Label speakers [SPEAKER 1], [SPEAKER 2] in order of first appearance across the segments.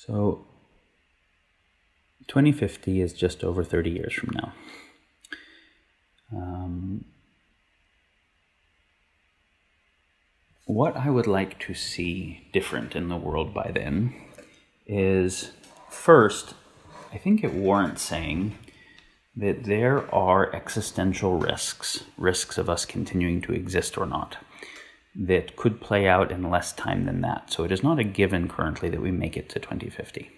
[SPEAKER 1] So 2050 is just over 30 years from now. What I would like to see different in the world by then is, first, I think it warrants saying that there are existential risks of us continuing to exist or not, that could play out in less time than that. So it is not a given currently that we make it to 2050.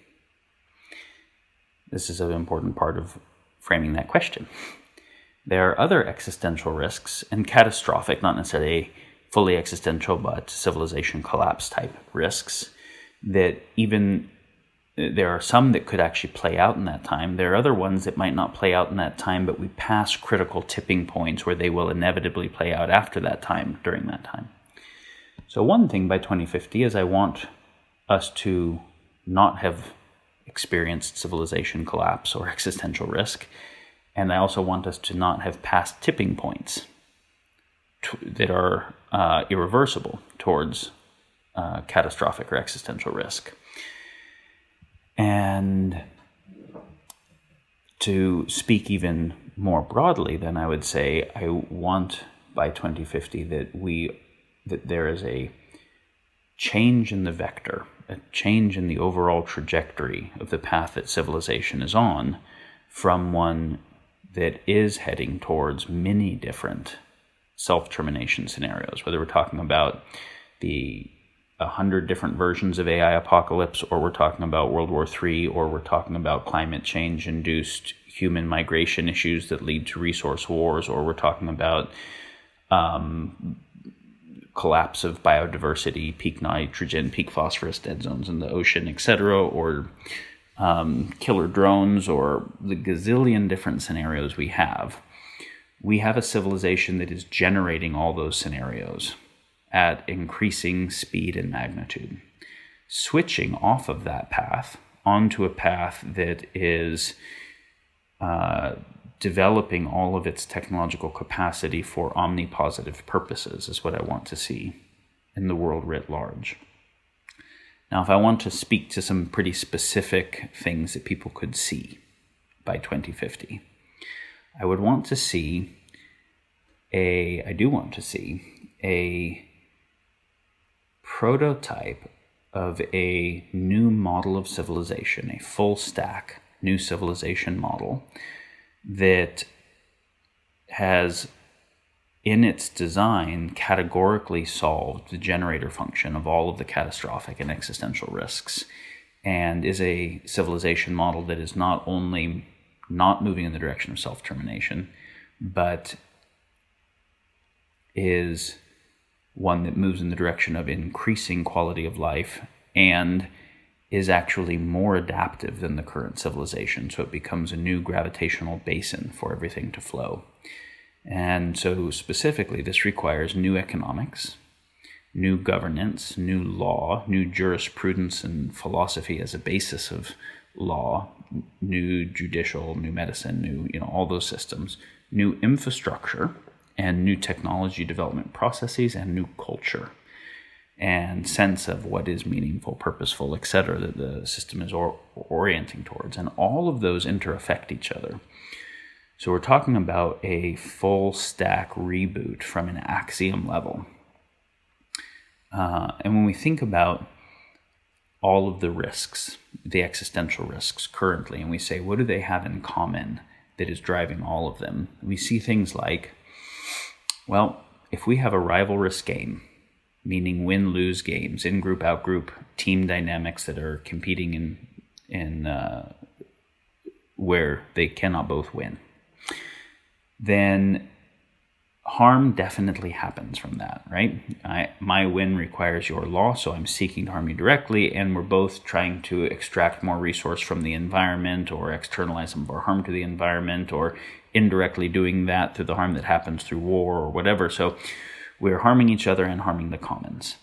[SPEAKER 1] This is an important part of framing that question. There are other existential risks, and catastrophic, not necessarily fully existential, but civilization collapse type risks, that even there are some that could actually play out in that time. There are other ones that might not play out in that time, but we pass critical tipping points where they will inevitably play out after that time, during that time. So one thing by 2050 is I want us to not have experienced civilization collapse or existential risk, and I also want us to not have passed tipping points that are irreversible towards catastrophic or existential risk. And to speak even more broadly, then I would say I want by 2050 that there is a change in the vector, a change in the overall trajectory of the path that civilization is on, from one that is heading towards many different self-termination scenarios, whether we're talking about the 100 different versions of AI apocalypse, or we're talking about World War III, or we're talking about climate change-induced human migration issues that lead to resource wars, or we're talking about collapse of biodiversity, peak nitrogen, peak phosphorus, dead zones in the ocean, etc., or killer drones, or the gazillion different scenarios we have. We have a civilization that is generating all those scenarios at increasing speed and magnitude. Switching off of that path onto a path that is developing all of its technological capacity for omnipositive purposes is what I want to see in the world writ large. Now, if I want to speak to some pretty specific things that people could see by 2050, I want to see a prototype of a new model of civilization, a full stack new civilization model that has in its design categorically solved the generator function of all of the catastrophic and existential risks, and is a civilization model that is not only not moving in the direction of self-termination, but is one that moves in the direction of increasing quality of life and is actually more adaptive than the current civilization. So it becomes a new gravitational basin for everything to flow. And so specifically, this requires new economics, new governance, new law, new jurisprudence and philosophy as a basis of law, new judicial, new medicine, new, all those systems, new infrastructure, and new technology development processes, and new culture and sense of what is meaningful, purposeful, etc., that the system is orienting towards. And all of those interaffect each other. So we're talking about a full stack reboot from an axiom level. And when we think about all of the risks, the existential risks currently, and we say, what do they have in common that is driving all of them? We see things like, well, if we have a rivalrous game, meaning win-lose games, in-group, out-group, team dynamics that are competing in where they cannot both win, then harm definitely happens from that, right? My win requires your loss, so I'm seeking to harm you directly, and we're both trying to extract more resource from the environment or externalize some of our harm to the environment, or indirectly doing that through the harm that happens through war or whatever. So we're harming each other and harming the commons.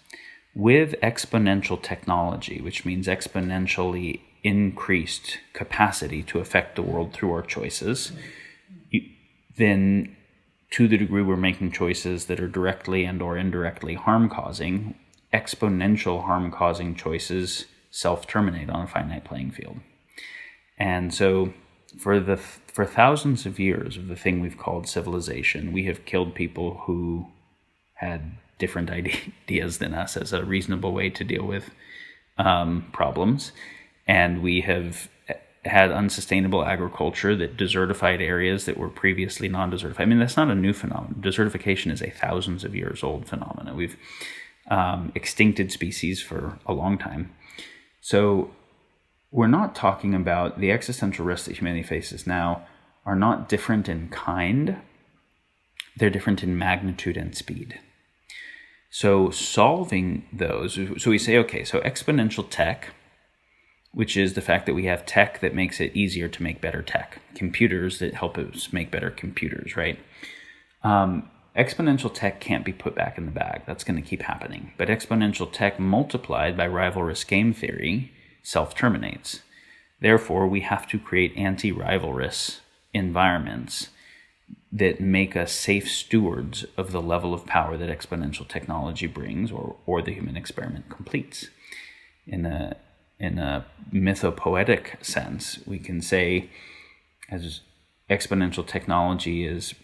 [SPEAKER 1] With exponential technology, which means exponentially increased capacity to affect the world through our choices, then to the degree we're making choices that are directly and or indirectly harm-causing, exponential harm-causing choices self-terminate on a finite playing field. And so for thousands of years of the thing we've called civilization, we have killed people who had different ideas than us as a reasonable way to deal with problems. And we have had unsustainable agriculture that desertified areas that were previously non-desertified. I mean, that's not a new phenomenon. Desertification is a thousands of years old phenomenon. We've extincted species for a long time. So we're not talking about the existential risks that humanity faces now are not different in kind. They're different in magnitude and speed. So solving those, so we say, okay, so exponential tech, which is the fact that we have tech that makes it easier to make better tech, computers that help us make better computers, right? Exponential tech can't be put back in the bag. That's going to keep happening. But exponential tech multiplied by rivalrous game theory self-terminates. Therefore, we have to create anti-rivalrous environments that make us safe stewards of the level of power that exponential technology brings or the human experiment completes. In a mythopoetic sense, we can say, as exponential technology is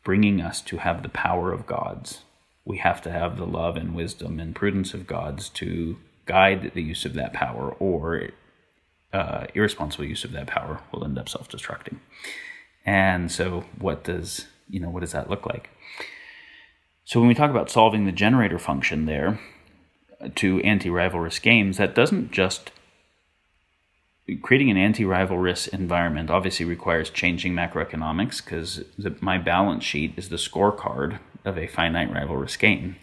[SPEAKER 1] bringing us to have the power of gods, we have to have the love and wisdom and prudence of gods to guide the use of that power, or irresponsible use of that power will end up self-destructing. And so what does that look like? So when we talk about solving the generator function there to anti-rivalrous games, that doesn't just creating an anti-rivalrous environment obviously requires changing macroeconomics, because my balance sheet is the scorecard of a finite rivalrous game.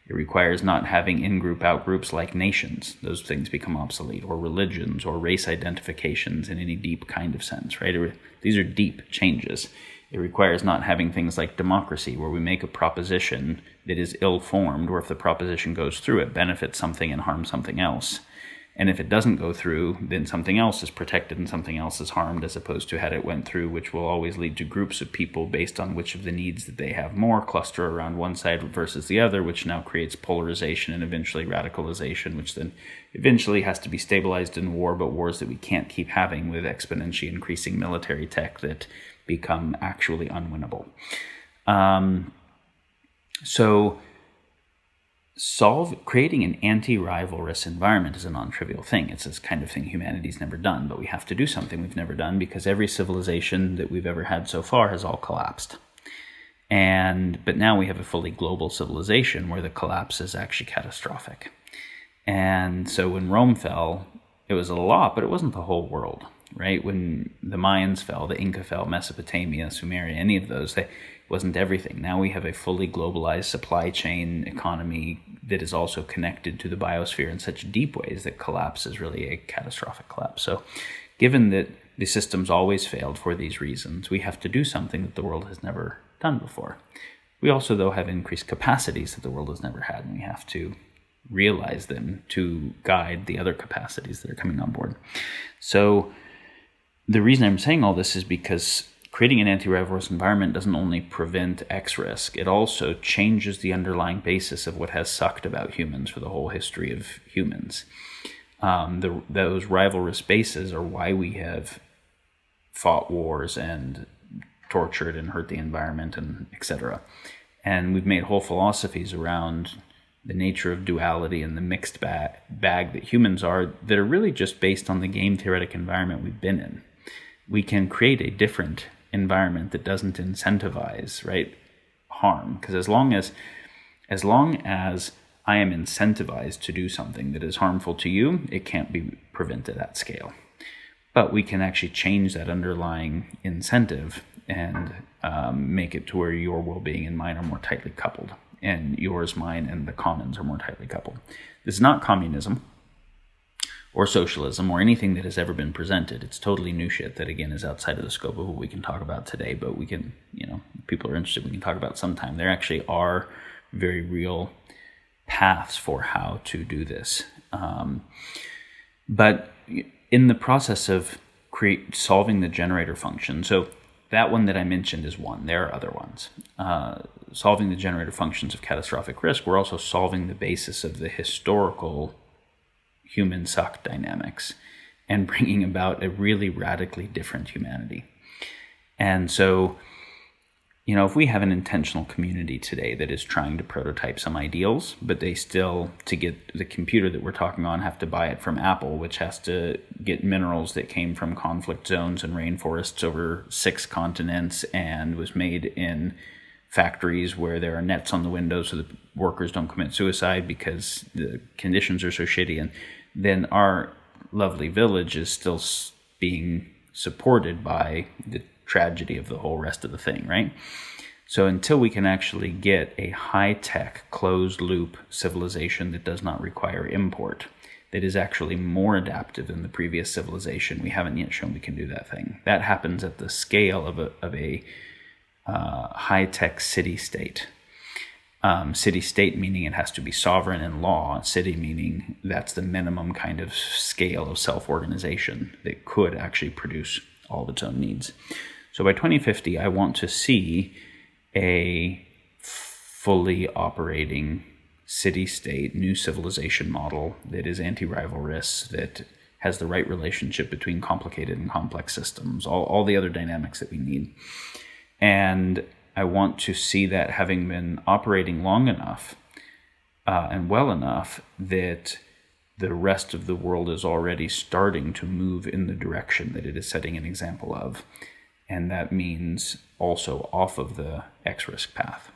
[SPEAKER 1] It requires not having in-group, out-groups like nations. Those things become obsolete, or religions, or race identifications in any deep kind of sense, right? These are deep changes. It requires not having things like democracy, where we make a proposition that is ill-formed, where if the proposition goes through, it benefits something and harms something else. And if it doesn't go through, then something else is protected and something else is harmed, as opposed to had it went through, which will always lead to groups of people based on which of the needs that they have more cluster around one side versus the other, which now creates polarization and eventually radicalization, which then eventually has to be stabilized in war, but wars that we can't keep having with exponentially increasing military tech that become actually unwinnable. Creating an anti-rivalrous environment is a non-trivial thing. It's this kind of thing humanity's never done, but we have to do something we've never done, because every civilization that we've ever had so far has all collapsed. But now we have a fully global civilization where the collapse is actually catastrophic. And so when Rome fell, it was a lot, but it wasn't the whole world, right? When the Mayans fell, the Inca fell, Mesopotamia, Sumeria, any of those, it wasn't everything. Now we have a fully globalized supply chain economy that is also connected to the biosphere in such deep ways that collapse is really a catastrophic collapse. So given that the system's always failed for these reasons, we have to do something that the world has never done before. We also, though, have increased capacities that the world has never had, and we have to realize them to guide the other capacities that are coming on board. So the reason I'm saying all this is because creating an anti-rivalrous environment doesn't only prevent X risk, it also changes the underlying basis of what has sucked about humans for the whole history of humans. Those rivalrous bases are why we have fought wars and tortured and hurt the environment, and etc. And we've made whole philosophies around the nature of duality and the mixed bag that humans are, that are really just based on the game theoretic environment we've been in. We can create a different environment that doesn't incentivize, right, harm. Because as long as I am incentivized to do something that is harmful to you, it can't be prevented at scale. But we can actually change that underlying incentive and make it to where your well-being and mine are more tightly coupled, and yours, mine, and the commons are more tightly coupled. This is not communism or socialism or anything that has ever been presented. It's totally new shit that, again, is outside of the scope of what we can talk about today, but we can, if people are interested, we can talk about sometime. There actually are very real paths for how to do this. But in the process of solving the generator function, so that one that I mentioned is one. There are other ones. Solving the generator functions of catastrophic risk, we're also solving the basis of the historical human suck dynamics and bringing about a really radically different humanity. And so, if we have an intentional community today that is trying to prototype some ideals, but they still, to get the computer that we're talking on, have to buy it from Apple, which has to get minerals that came from conflict zones and rainforests over 6 continents and was made in factories where there are nets on the windows so that workers don't commit suicide because the conditions are so shitty. And then our lovely village is still being supported by the tragedy of the whole rest of the thing, right? So until we can actually get a high-tech, closed-loop civilization that does not require import, that is actually more adaptive than the previous civilization, we haven't yet shown we can do that thing. That happens at the scale of a high-tech city-state. City-state meaning it has to be sovereign in law. City meaning that's the minimum kind of scale of self-organization that could actually produce all of its own needs. So by 2050, I want to see a fully operating city-state new civilization model that is anti-rivalrous, that has the right relationship between complicated and complex systems, all the other dynamics that we need. And I want to see that having been operating long enough and well enough that the rest of the world is already starting to move in the direction that it is setting an example of. And that means also off of the X-risk path.